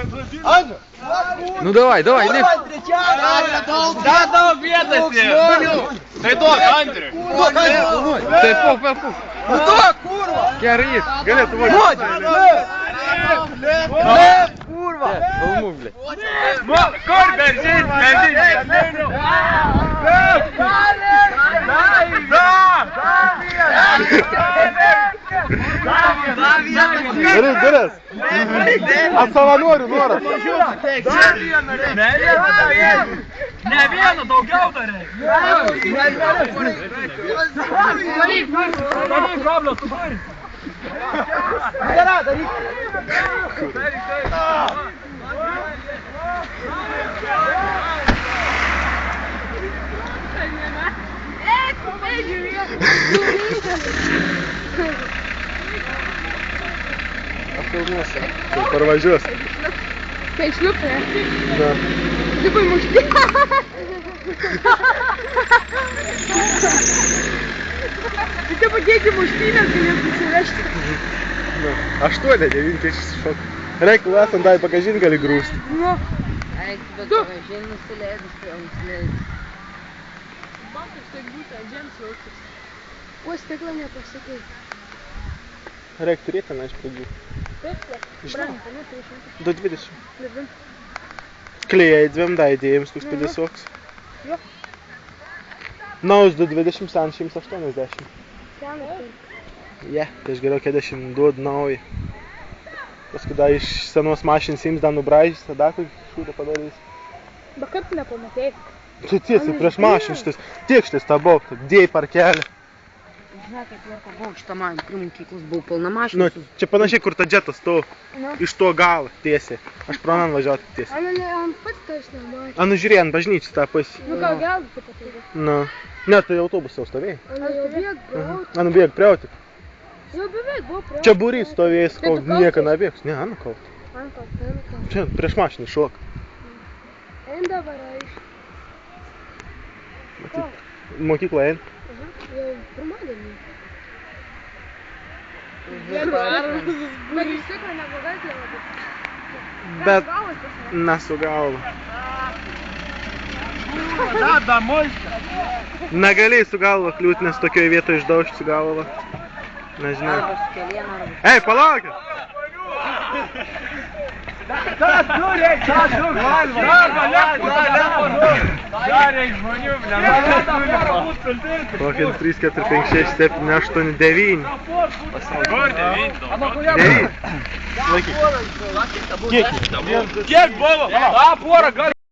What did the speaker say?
Andriu! Nu давай, давай, lip. Da daug vietas jau. Tai duok, Andriu. Tai puk. Nu duok, kurva! Gerai jis, galėtų vokti. Lep, kurva! Palmuk, ble. Kur benzin? Geras. Ant savanorių noras. Ne vieno, daugiau dar reikia. Apilnuosi, tai parvažiuos. Tai šliupė? Da. Lipai mušti. Tai padėti muštynės galės nusivežti. 8-9 iššok. Reiktų esant tai bagažin gali grūsti. Nu. Eik, bet bagažin nusileidus, tai nusileidus. Bankas tai būtų adžiams jaustis. Kuo stiklą nepasakai? Reiktų turėti tenai iš pradžių. Taip, brangta, ne 300. 220. Klėjai dviem daidėjams, koks 50. Jo. Naus 220, sen 180. Senas. Je, tai aš geriau 40 duodu naują. Paskui dar iš senos mašinos ims dar nubraižys, tada kai šūdą padarys. Bet kaip tu nepamatėjai? Tai tiesiai prieš mašiną šitas, tiek šitas tą bok, dėjai parkelį. Žinai, kaip Jorko buvo šitą man, prie mokyklos buvo pilna Nu, mašina. čia panašiai, kur ta džetas to, iš to galo tiesiai. Aš pro man važiuoti tiesiai. Ana, ne, ant pats to aš nematau. A, nu žiūrėjai, ant bažnyčios tą pusį. Nu ką, gal tu pataigai? Nu. Ne, tai autobusą jau stovėjai. Ana, jau bėg, bro. A, nu bėg prie autik. Jau beveik buvo prie. Čia būrys stovėjęs, Tai kol tu kaltas? nieko nebėgs. Ne, anu kol. Anka. Čia prieš mašiną šok. Ein dabar aiš. Mokyklą ein. Jau pirmadienį. Bet Bet iš tikrųjų neblogai tie labai. Bet nesu galva. Da muška. Negalėjai su galva kliūt, nes tokioj vietoje išdaužti su galva. Nežinau. Ei, palaukit! Dar reik žmonių, Kokį 3, 4, 5, 6, 7, 8, 9. Kur 9? 9. Laikyk. Kiek buvo? A, porą gal